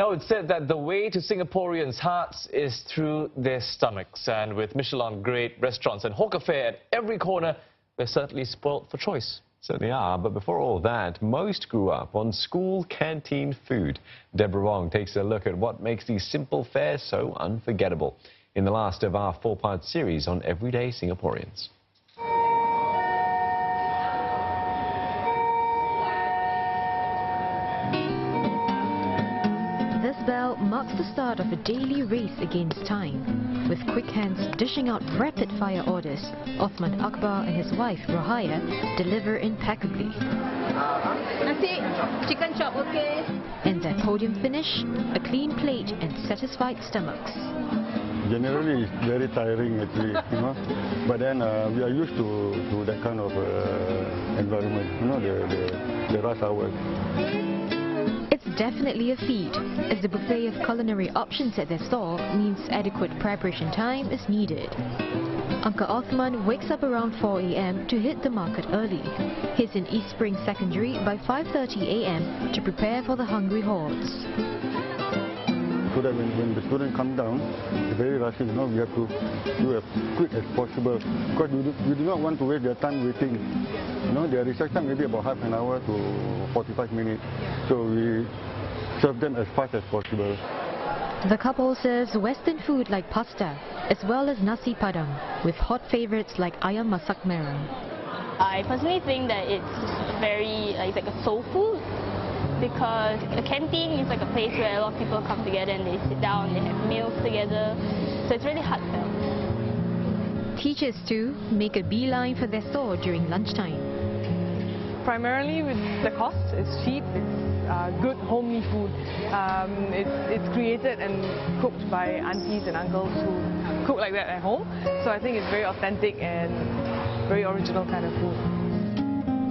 Now, it's said that the way to Singaporeans' hearts is through their stomachs. And with Michelin-grade restaurants and hawker fare at every corner, we're certainly spoilt for choice. Certainly are, but before all that, most grew up on school canteen food. Deborah Wong takes a look at what makes these simple fares so unforgettable in the last of our 4-part series on everyday Singaporeans. This bell marks the start of a daily race against time. With quick hands dishing out rapid-fire orders, Othman Akbar and his wife, Rohaya, deliver impeccably. Nasi, chicken chop, okay? And their podium finish, a clean plate and satisfied stomachs. Generally, it's very tiring actually, you know. But then we are used to that kind of environment, you know, the rush hours. It's definitely a feat, as the buffet of culinary options at their stall means adequate preparation time is needed. Uncle Othman wakes up around 4 a.m. to hit the market early. He's in East Spring Secondary by 5:30 a.m. to prepare for the hungry hordes. So that when the students come down, it's very rushing, you know, we have to do as quick as possible. Because we do not want to waste their time waiting. You know, their recess time maybe about half an hour to 45 minutes. So we serve them as fast as possible. The couple serves Western food like pasta, as well as nasi padang, with hot favorites like ayam masak merah. I personally think that it's like a soul food, because a canteen is like a place where a lot of people come together and they sit down, they have meals together, so it's really heartfelt. Teachers too make a beeline for their store during lunchtime. Primarily with the cost, it's cheap, it's good homely food. It's created and cooked by aunties and uncles who cook like that at home, so I think it's very authentic and very original kind of food.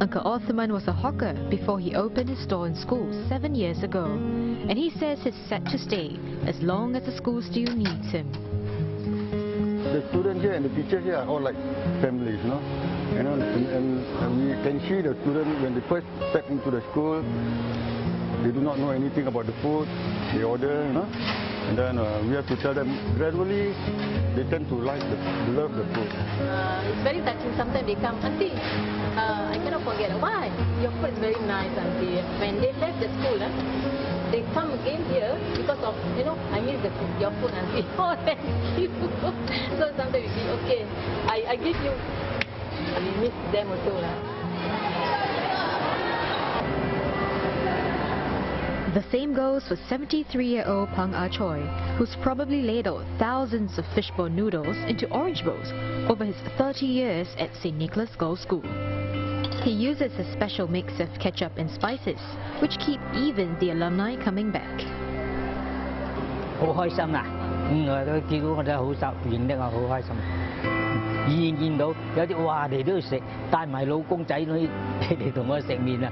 Uncle Othman was a hawker before he opened his store in school 7 years ago, and he says he's set to stay as long as the school still needs him. The students here and the teachers here are all like families, you know. And we can see the students when they first step into the school, they do not know anything about the food, they order, you know. And then we have to tell them gradually they tend to love the food. It's very touching. Sometimes they come, Auntie, I cannot forget. Why? Your food is very nice, Auntie. When they left the school, they come again here because of, you know, I miss your food, Auntie. Oh, thank you. So sometimes we say, okay, I give you, we miss them also. The same goes for 73-year-old Pang Ah Choi, who's probably ladled thousands of fishbone noodles into orange bowls over his 30 years at St. Nicholas Girls' School. He uses a special mix of ketchup and spices, which keep even the alumni coming back. 好開心啊！都見到我真係好受認得我，好開心。以前見到有啲哇嚟都要食，帶埋老公仔女嚟同我食麵啊！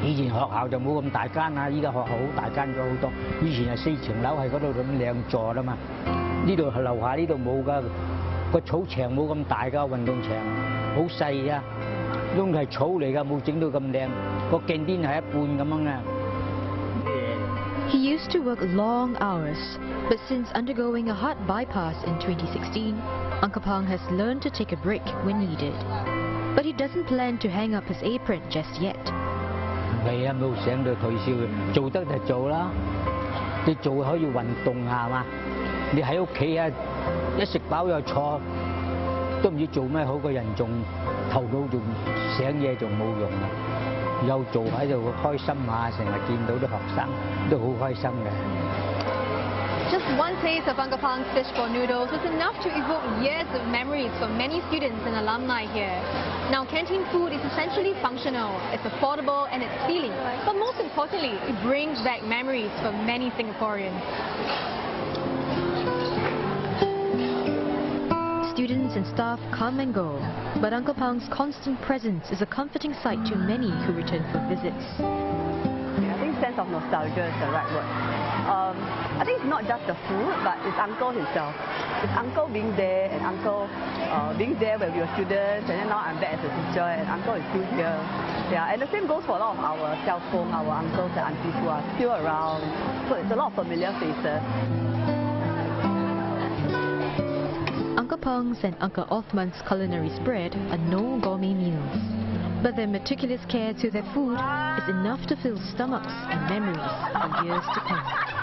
以前學校就冇咁大間啊，依家學校好大間咗好多。以前係4層樓喺嗰度咁兩座啦嘛，呢度樓下呢度冇㗎，個草場冇咁大㗎，運動場好細啊，都係草嚟㗎，冇整到咁靚，個鏡邊係一半咁樣啊。He used to work long hours, but since undergoing a heart bypass in 2016, Uncle Pang has learned to take a break when needed. But he doesn't plan to hang up his apron just yet. 係啊，冇想到退休嘅，做得就做啦。你做可以運動下嘛？你喺屋企啊，一食飽又坐，都唔知做咩好，個人仲頭腦仲醒嘢仲冇用啊！有做喺度開心下，成日見到啲學生都好開心嘅。Just one taste of Uncle Pang's fishbone noodles was enough to evoke years of memories for many students and alumni here. Now, canteen food is essentially functional, it's affordable and it's filling. But most importantly, it brings back memories for many Singaporeans. Students and staff come and go, but Uncle Pang's constant presence is a comforting sight to many who return for visits. I think sense of nostalgia is the right word. I think it's not just the food, but it's Uncle himself. It's Uncle being there and uncle being there when we were students, and then now I'm back as a teacher, and uncle is still here. Yeah, and the same goes for a lot of our kampung, our uncles and aunties who are still around. So it's a lot of familiar faces. Uncle Pong's and Uncle Othman's culinary spread are no gourmet meals, but their meticulous care to their food is enough to fill stomachs and memories for years to come.